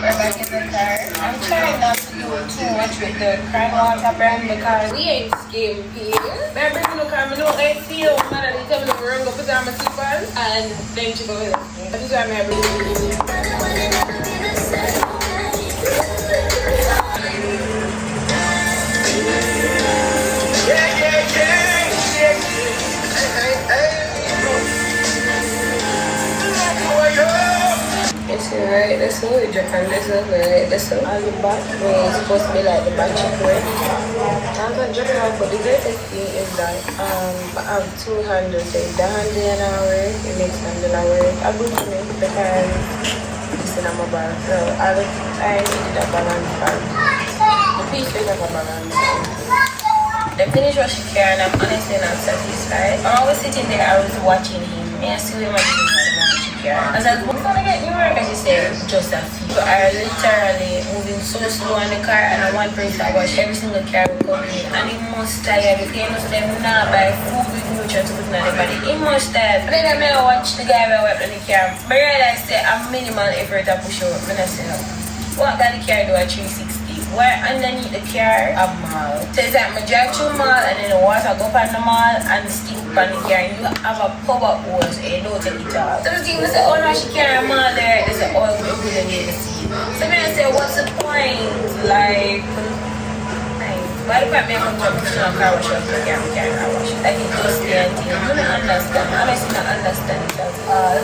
We're back in the car. I'm trying not to do too much with the crying water brand because we ain't skimpy. But bring the car, I know I feel mad at the time to run go put on my slippers and then she go with it. That is why I'm right, that's how we drink and this is right, that's how all the back way is supposed to be like the back check way. I'm going to drink it out, but the greatest thing is that I have two handles, so if the handle in our way, it makes handle our way. I go to me because it's in my bar, so all the time I need a balance bar. The piece is like a balance. The finish what she can, and I'm honestly not satisfied. I'm always sitting there, I was watching him, and I see him watching him. I was like, what's gonna get you work? And she said, just a few. So I literally moving so slow in the car, and I want to watch every single car will come in. And it must tired. If you must them not buy food with nutrients to put in the body, it must tired. And then I may watch the guy who went in the car. But I realized that I'm minimal effort to push out. And I said, what got the car do at 360? Why underneath the car a mall? So it's like I drive through mall and then the water go up on the mall and stick up on the car and you have a pop-up hole so you don't take it off. So the thing was say, oh no, she carry a mall there. They say, oh, we couldn't get the seat. So then I say, what's the point? Like, why do I make a professional car wash of the car wash? Like it just there until you don't understand. Honestly, not understand it at all.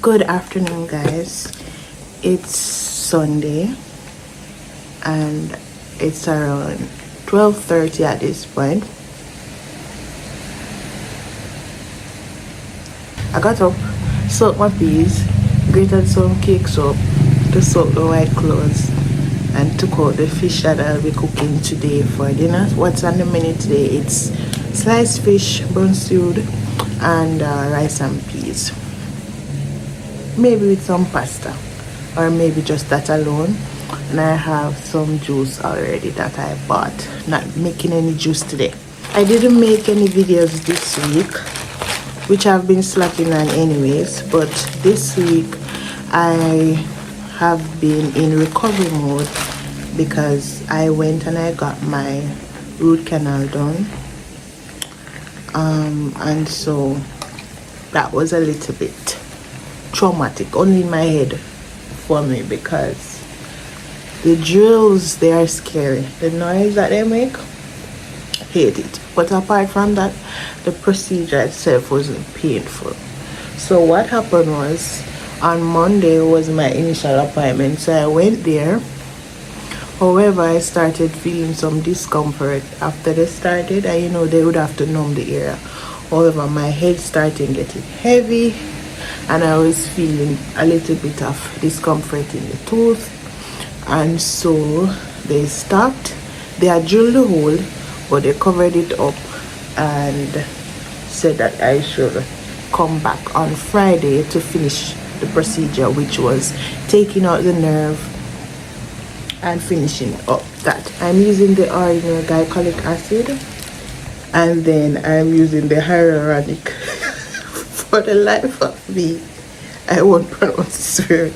Good afternoon, guys. It's Sunday and it's around 12:30 at this point. I got up, soaked my peas, grated some cake soap to soak the white clothes, and took out the fish that I'll be cooking today for dinner. What's on the menu today? It's sliced fish, bone stewed, and rice and peas. Maybe with some pasta, or maybe just that alone. And I have some juice already that I bought. Not making any juice today. I didn't make any videos this week, which I've been slacking on anyways, but this week I have been in recovery mode because I went and I got my root canal done, and so that was a little bit traumatic, only in my head for me, because the drills, they are scary. The noise that they make, hate it. But apart from that, the procedure itself wasn't painful. So what happened was, on Monday was my initial appointment, so I went there. However, I started feeling some discomfort after they started, and they would have to numb the area. However, my head started getting heavy and I was feeling a little bit of discomfort in the tooth, and so they stopped. They had drilled the hole, but they covered it up and said that I should come back on Friday to finish the procedure, which was taking out the nerve and finishing up that. I'm using the ordinary glycolic acid, and then I'm using the hyaluronic. For the life of me, I won't pronounce this word,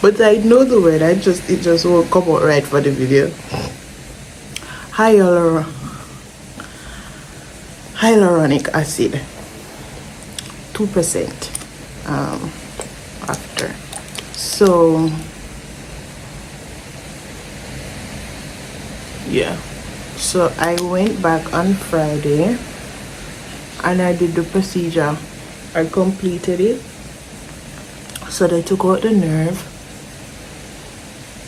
but I know the word. It just won't come out right for the video. Hyaluronic acid, 2% after. So yeah, so I went back on Friday and I did the procedure. I completed it. So they took out the nerve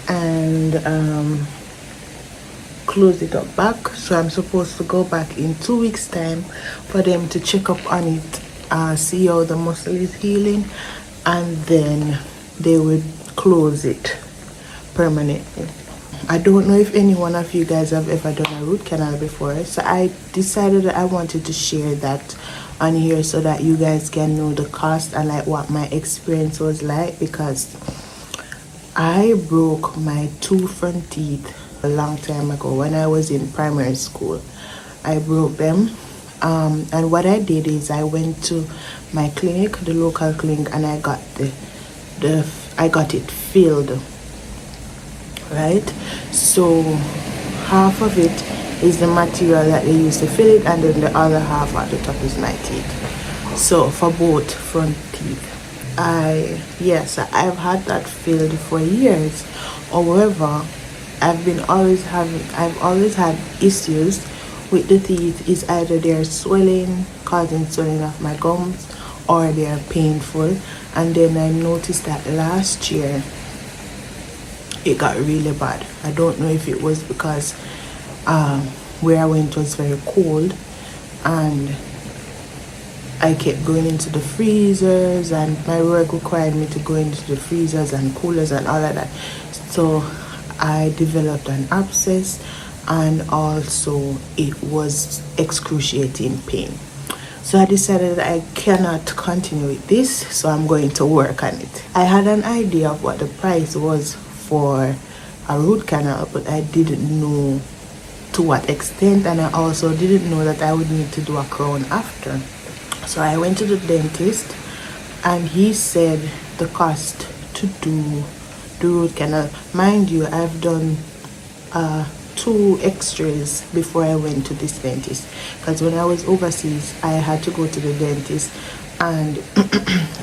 and closed it up back. So I'm supposed to go back in 2 weeks time for them to check up on it, see how the muscle is healing, and then they would close it permanently. I don't know if any one of you guys have ever done a root canal before, so I decided that I wanted to share that on here so that you guys can know the cost and like what my experience was like, because I broke my 2 front teeth a long time ago when I was in primary school. I broke them, and what I did is I went to my clinic, the local clinic, and I got I got it filled, right? So half of it is the material that they use to fill it, and then the other half at the top is my teeth. So for both front teeth, I've had that filled for years. However, I've always had issues with the teeth. Is either they're swelling, causing swelling of my gums, or they're painful. And then I noticed that last year it got really bad. I don't know if it was because where I went was very cold, and I kept going into the freezers, and my work required me to go into the freezers and coolers and all of that. So I developed an abscess, and also it was excruciating pain. So I decided that I cannot continue with this, so I'm going to work on it. I had an idea of what the price was for a root canal, but I didn't know to what extent, and I also didn't know that I would need to do a crown after. So I went to the dentist, and he said the cost to do the root canal. Mind you, I've done 2 x-rays before I went to this dentist, because when I was overseas I had to go to the dentist, and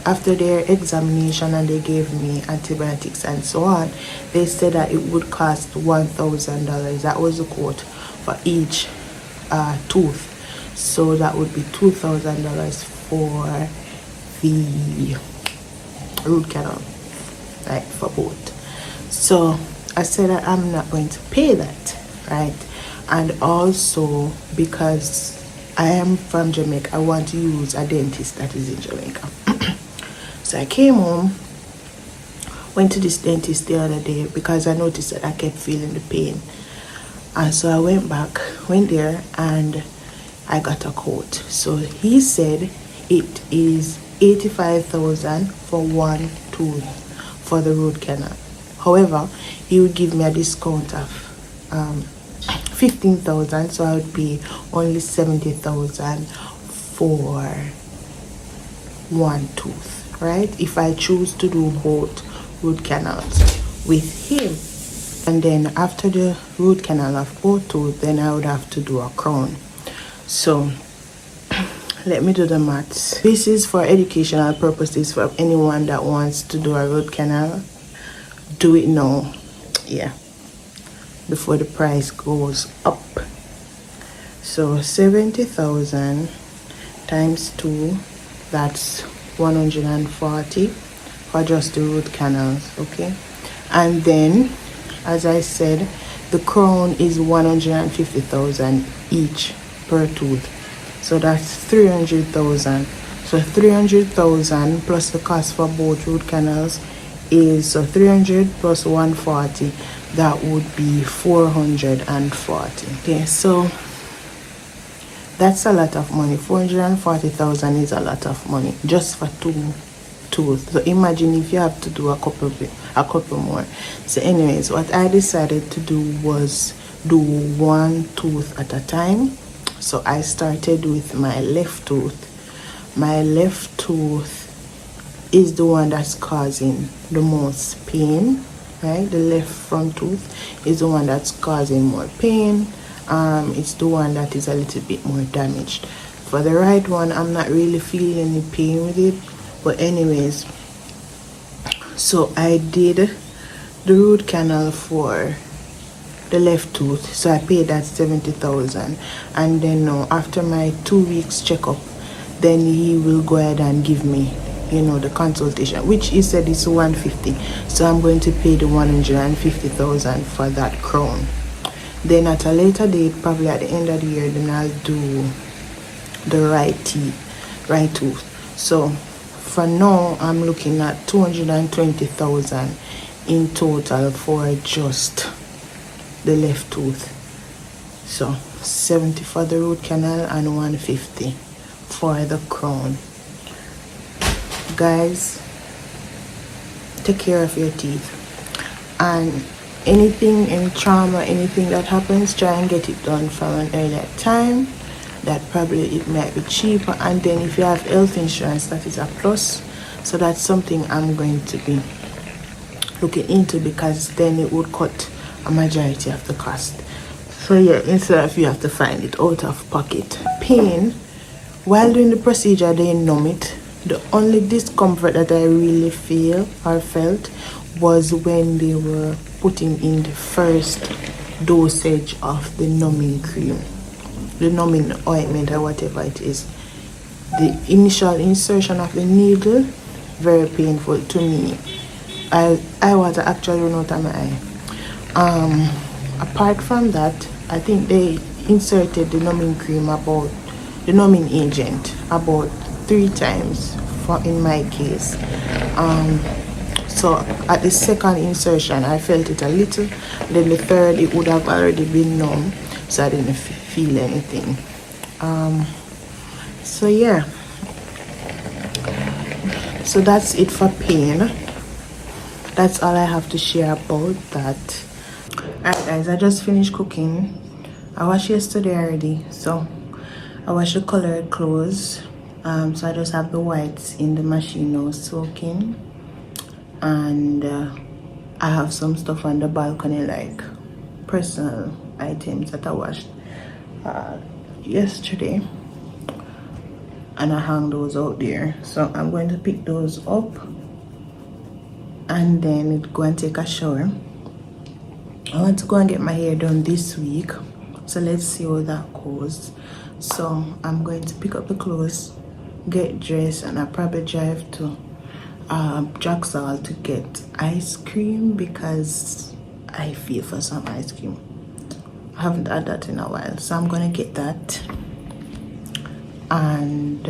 after their examination and they gave me antibiotics and so on, they said that it would cost $1,000. That was the quote for each tooth. So that would be $2,000 for the root canal, like for both. So I said that I'm not going to pay that, right? And also because I am from Jamaica, I want to use a dentist that is in Jamaica. So I came home, went to this dentist the other day because I noticed that I kept feeling the pain. And so I went there and I got a quote. So he said it is 85,000 for one tooth for the root canal. However, he would give me a discount of 15,000, so I would pay only 70,000 for one tooth, right? If I choose to do both root canals with him. And then after the root canal of both tooth, then I would have to do a crown. So let me do the maths. This is for educational purposes for anyone that wants to do a root canal. Do it now, yeah, before the price goes up. So 70,000 times 2, that's 140 for just the root canals, okay? And then, as I said, the crown is 150,000 each per tooth. So that's 300,000. So 300,000 plus the cost for both root canals is, so 300 plus 140, that would be 440. Okay, so that's a lot of money. 440,000 is a lot of money just for two tooth. So imagine if you have to do a couple more. So anyways, what I decided to do was do one tooth at a time. So I started with my left tooth. My left tooth is the one that's causing the most pain, right? The left front tooth is the one that's causing more pain. It's the one that is a little bit more damaged. For the right one, I'm not really feeling any pain with it. But anyways, so I did the root canal for the left tooth. So I paid that 70,000. And then after my 2 weeks checkup, then he will go ahead and give me, the consultation, which he said is 150. So I'm going to pay the 150,000 for that crown. Then at a later date, probably at the end of the year, then I'll do the right tooth. So for now, I'm looking at 220,000 in total for just the left tooth. So 70 for the root canal and 150 for the crown. Guys, take care of your teeth, and any trauma, anything that happens, try and get it done from an earlier time. That probably it might be cheaper. And then if you have health insurance, that is a plus. So that's something I'm going to be looking into, because then it would cut a majority of the cost. So yeah, instead of you have to find it out of pocket. Pain, while doing the procedure, they numb it. The only discomfort that I really felt was when they were putting in the first dosage of the numbing cream, the numbing ointment or whatever it is. The initial insertion of the needle, very painful to me. I was actually run out of my eye. Apart from that, I think they inserted the numbing cream the numbing agent about 3 times in my case. So at the second insertion, I felt it a little. Then the third, it would have already been numb, so I didn't feel anything. So yeah. So that's it for pain. That's all I have to share about that. Alright guys, I just finished cooking. I washed yesterday already, so I washed the colored clothes. So I just have the whites in the machine now soaking. And I have some stuff on the balcony, like personal items that I washed yesterday, and I hung those out there. So I'm going to pick those up and then go and take a shower. I want to go and get my hair done this week, so let's see how that goes. So I'm going to pick up the clothes, get dressed, and I'll probably drive to Jaxal to get ice cream because I feel for some ice cream. I haven't had that in a while, so I'm gonna get that and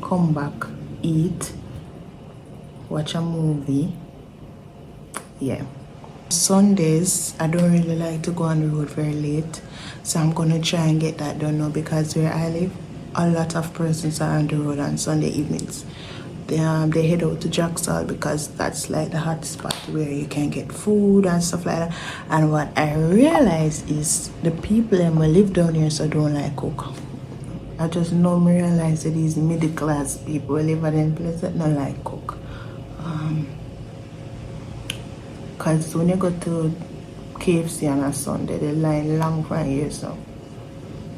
come back, eat, watch a movie. Yeah. Sundays, I don't really like to go on the road very late, so I'm gonna try and get that done now because where I live, a lot of persons are on the road on Sunday evenings. They head out to Jacksal because that's like the hot spot where you can get food and stuff like that. And what I realize is the people that live down here so don't like cook. I just know me realize that these middle class people live in places that don't like cook. Because when you go to KFC on a Sunday, the line long for years so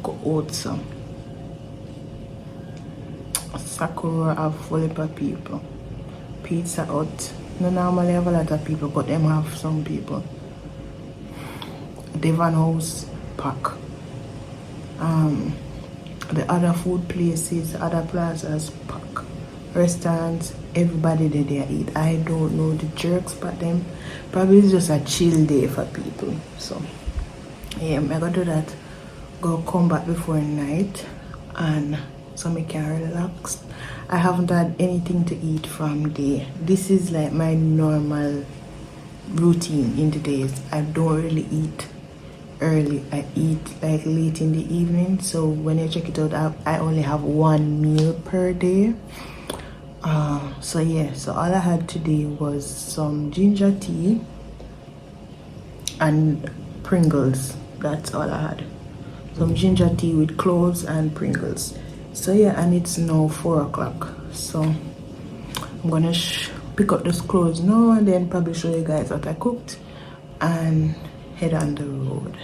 go out some. Sakura have full of people. Pizza Hut, no normally have a lot of people, but them have some people. Devon House pack. The other food places, other plazas pack. Restaurants, everybody there eat. I don't know the jerks, but them probably it's just a chill day for people. So yeah, I'm gonna do that. Go come back before night and so I can relax. I haven't had anything to eat from there. This is like my normal routine in the days. I don't really eat early. I eat like late in the evening. So when I check it out, I only have one meal per day. So yeah, so all I had today was some ginger tea and Pringles. That's all I had. Some ginger tea with cloves and Pringles. So yeah, and it's now 4 o'clock. So I'm gonna pick up those clothes now and then probably show you guys what I cooked and head on the road.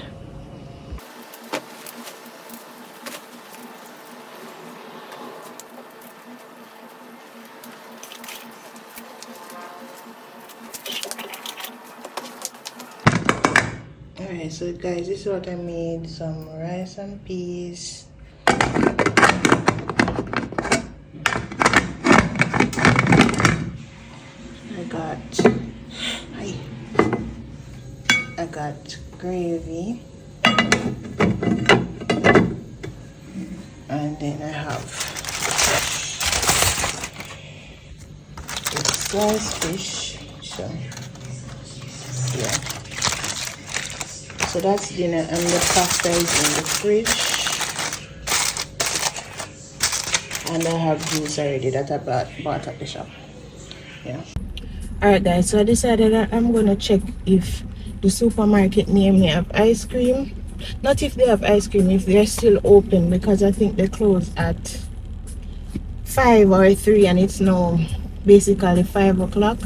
Alright, so guys, this is what I made. Some rice and peas. I got hi. I got gravy. And then I have sliced fish. So yeah. So that's dinner and the pasta is in the fridge. And I have juice already that I bought at the shop. Yeah. Alright guys, so I decided that I'm gonna check if the supermarket near me have ice cream. Not if they have ice cream, if they're still open because I think they close at 5 or 3 and it's now basically 5 o'clock.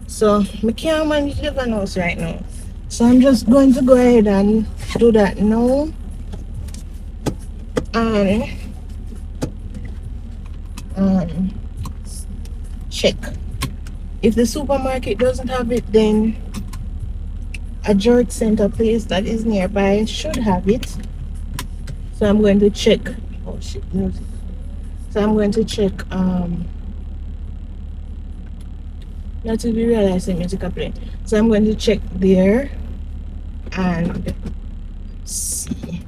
So I can't manage the house right now. So I'm just going to go ahead and do that now. And check. If the supermarket doesn't have it, then a jerk center place that is nearby should have it. So I'm going to check. Oh shit, music. So I'm going to check not to be realizing music I play. So I'm going to check there and see.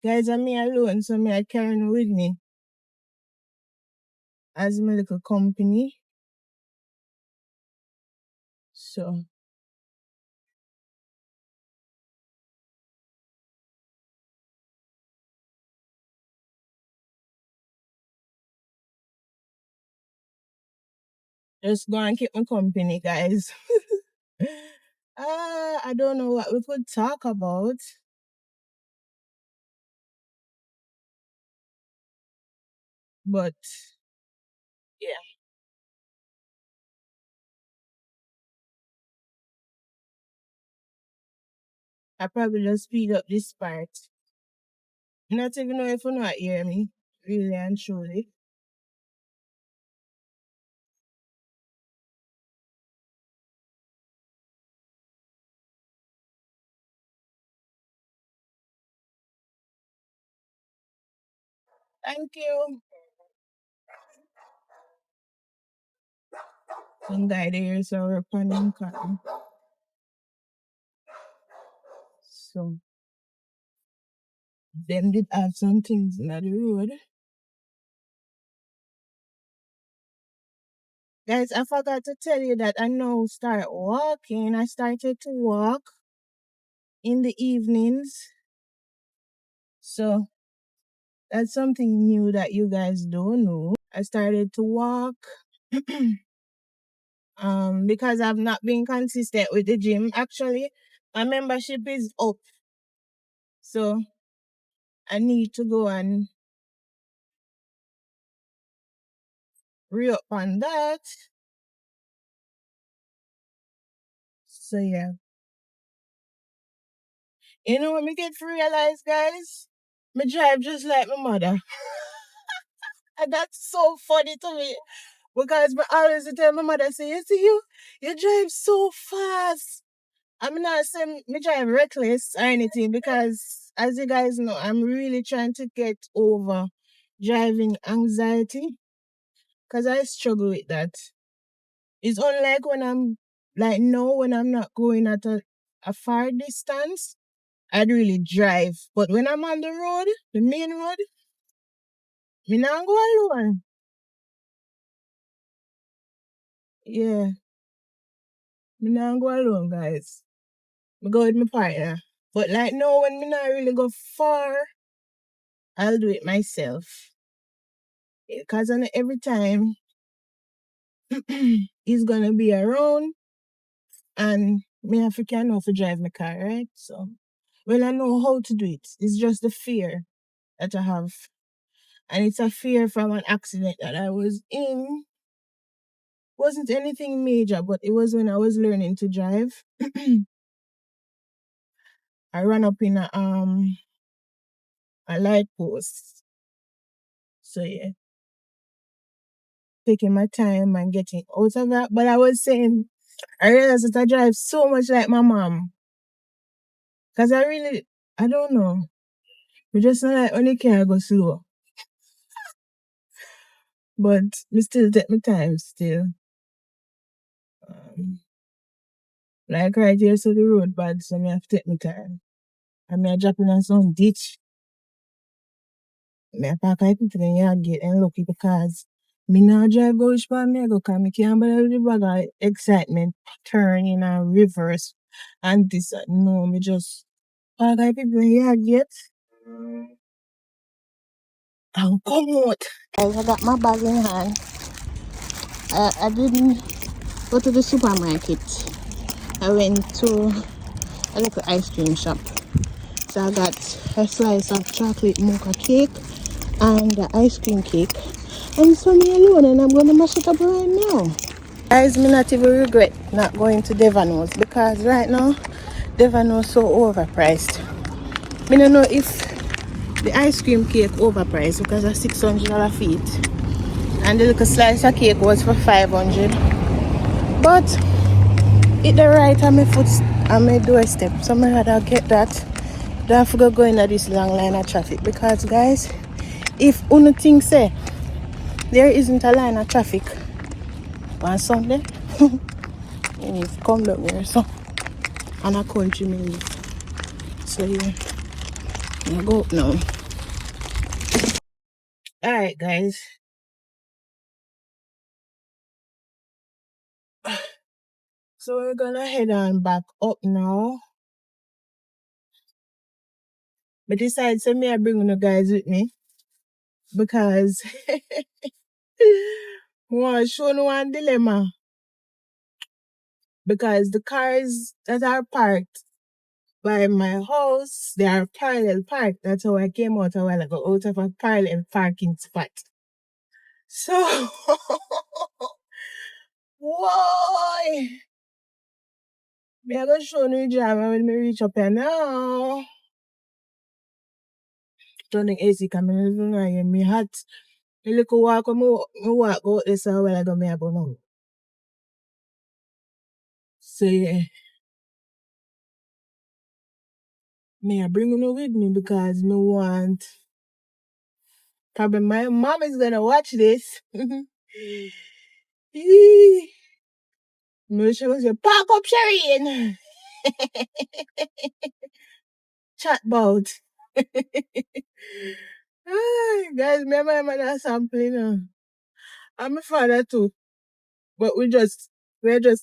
Guys, I'm me alone, so me I carrying with me as my little company. So just go and keep my company, guys. I don't know what we could talk about, but yeah, I probably just speed up this part. Not even know if you not hear me, really and truly. Thank you. One guy there is our panning cotton. So them did have some things in the road. Guys, I forgot to tell you that I now start walking. I started to walk in the evenings. So that's something new that you guys don't know. I started to walk because I've not been consistent with the gym. Actually, my membership is up. So I need to go and re-up on that. So yeah. You know what me get to realize, guys? Me drive just like my mother. And that's so funny to me. Because I always tell my mother, say, you see you drive so fast. I'm not saying me drive reckless or anything because as you guys know, I'm really trying to get over driving anxiety. Because I struggle with that. It's unlike when I'm like no, when I'm not going at a far distance, I'd really drive. But when I'm on the road, the main road, me not go alone. Yeah, me not go alone, guys. Me go with my partner. But like no, when me not really go far, I'll do it myself. Because every time he's gonna be around and me have to can know to drive my car, right? So well I know how to do it. It's just the fear that I have. And it's a fear from an accident that I was in. Wasn't anything major, but it was when I was learning to drive. I ran up in a light post. So yeah. Taking my time and getting out of that. But I was saying I realized that I drive so much like my mom. Cause I don't know. We just not like only car go slow. But me still take my time still. Um, like right here, so the road bad, so me have to take my time. And me a drop in on some ditch. Me a park I people in yard gate and lucky because me now drive go which part me I go cause me can't bother with the bag of excitement, turning and reverse and this no, me just park I people in yard gate. And come out. Guys, I got my bag in hand. I didn't go to the supermarket. I went to a little ice cream shop. So I got a slice of chocolate mocha cake and the ice cream cake. And so me alone and I'm gonna mash it up right now. Guys, me not even regret not going to Devano's because right now Devano's so overpriced. Me don't know if the ice cream cake overpriced because of $600 feet. And the little slice of cake was for 500. But it the right on my foot on my doorstep. So I rather get that. Don't have to go into this long line of traffic because guys, if uno think say there isn't a line of traffic on Sunday, you need to come down here so and a country me live. So yeah, I go up now. Alright guys. So we're gonna head on back up now. But decided so me I bring you guys with me because I want to show you one dilemma. Because the cars that are parked by my house, they are parallel parked. That's how I came out a while ago, out of a parallel parking spot. So, why? Me are gonna show you the drama when me reach up here now. Turning AC camera, me hot. Me look walk when me walk out this a while ago, me about now. So yeah. Me I bring you with me because me want. Probably my mom is gonna watch this. She was say, park up, Shireen. Chat about. Ay, guys, me and my mother sampling. And my father too. But we're just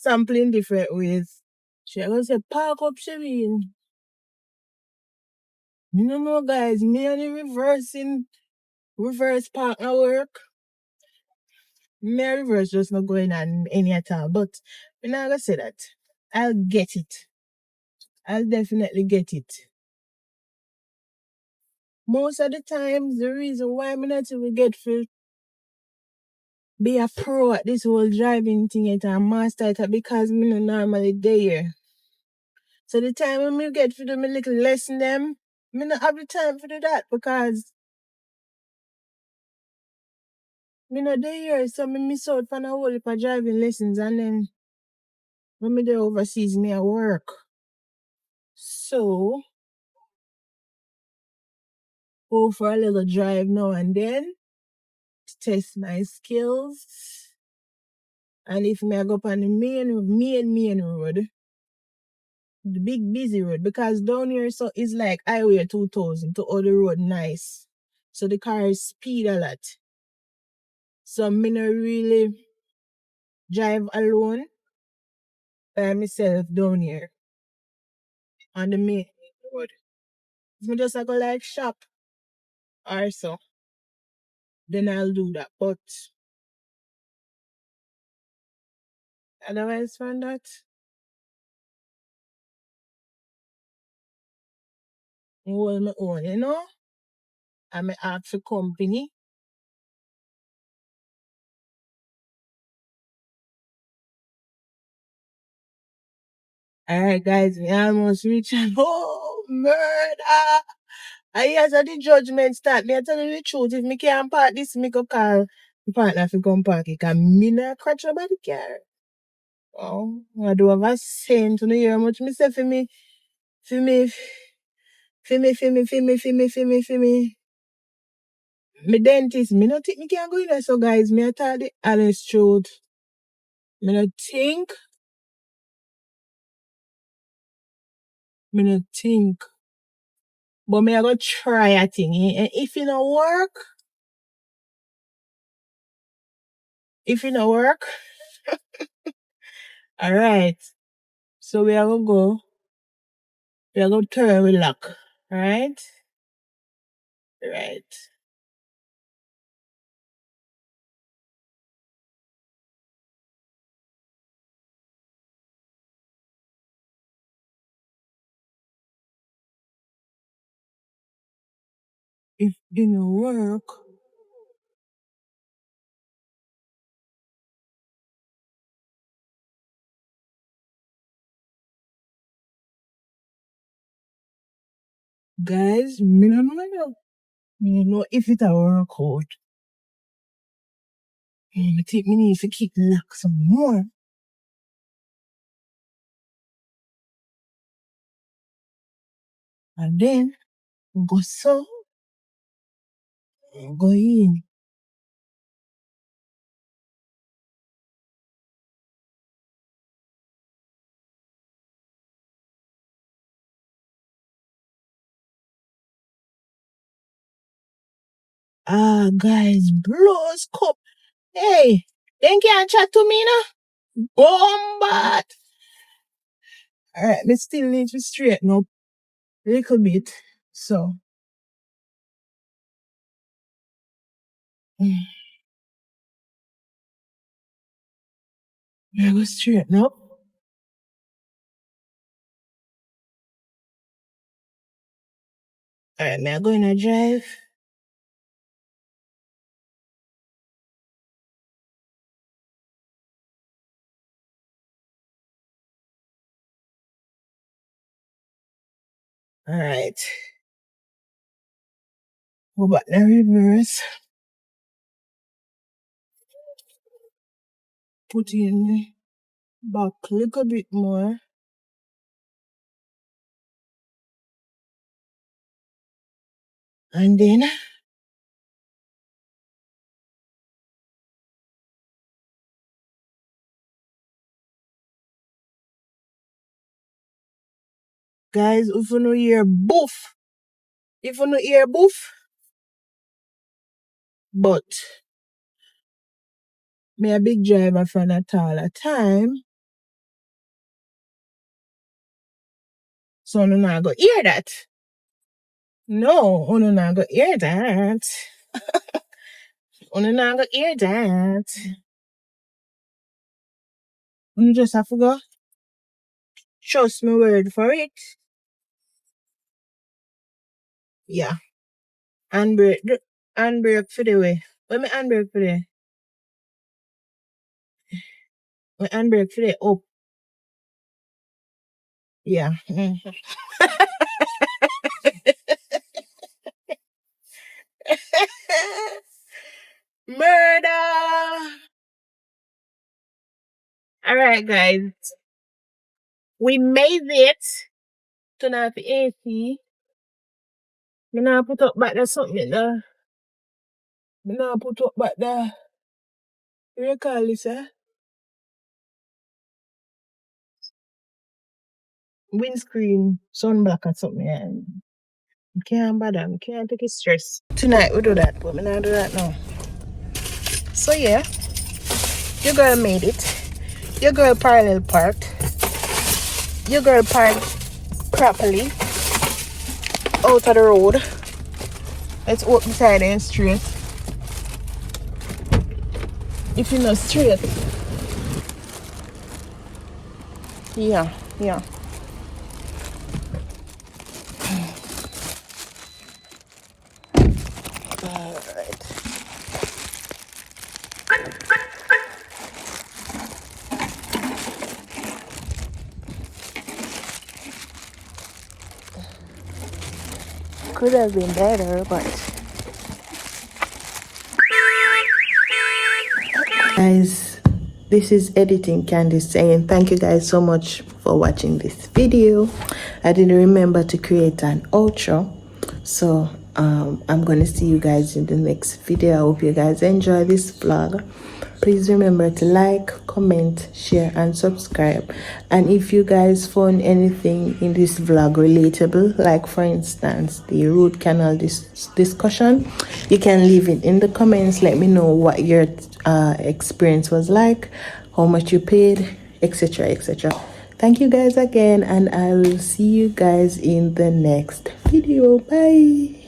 sampling different ways. She gonna say, park up, Shireen. You don't know, guys, me and the reverse partner work. Me and reverse just not going on any at all. But I'm not gonna say that. I'll get it. I'll definitely get it. Most of the times, the reason why I'm not even get to be a pro at this whole driving thing yet and master it because me no normally there. So the time when me get to do my little lesson them, me not have the time to do that because me not there. So me miss out on a whole heap of driving lessons and then when me there overseas me at work. So go for a little drive now and then to test my skills. And if me I go up on the main road, the big busy road, because down here so it's like highway 2000 to all the road nice. So the cars speed a lot. So me not really drive alone by myself down here on the main road. If me just I go like shop or so, then I'll do that. But otherwise from that, I hold my own, you know? And I ask for company. Alright guys, we almost reach oh murder. I hear that the judgment start. Me I tell you the truth. If me can't park this, me go call my partner fi come park it. Cause me not catch about the car. Oh, I do have a saying to hear how much me say for me, for me. Me dentist, me not think me can go in there. So guys, me I tell the honest truth. Me not think, me not think. But me I go try a thing. And if it don't work, alright. So we are gonna go. We are gonna turn with lock. Alright? Right. If it didn't work, guys, me no know. Me no know if it a work out. Me think me need to keep lock some more. And then go so go in. Ah guys, blows cup. Hey, then can't chat to me now. Bombat. Alright, me still need to straighten up a little bit. So I go straighten up. Alright, me I go in a drive. Alright. Go back the reverse. Put in back a little bit more. And then Guys, if you no hear boof, but me a big driver for Natal a time, so no not go hear that. No, no not go hear that. No not go hear that. You just have to go trust my word for it. Yeah. Handbrake, handbrake for the way. What me handbrake for the? My handbrake for the up. Yeah. Murder! Alright, guys. We made it to not AC. Me now put up back the something there. Me now put up back the, what you call this, windscreen sunblock or something. And can't bother, I can't take it stress. Tonight we do that, but me not do that now. So yeah, your girl made it. Your girl parallel parked. Your girl parked properly out of the road. Let's walk beside and straight. If you're not straight. Yeah. Alright. Could have been better, but guys, this is Editing Candice saying thank you guys so much for watching this video. I didn't remember to create an outro, so I'm gonna see you guys in the next video. I hope you guys enjoy this vlog. Please remember to like, comment, share and subscribe. And if you guys found anything in this vlog relatable, like for instance the root canal discussion, you can leave it in the comments. Let me know what your experience was like, how much you paid, etc. Thank you guys again, and I will see you guys in the next video. Bye.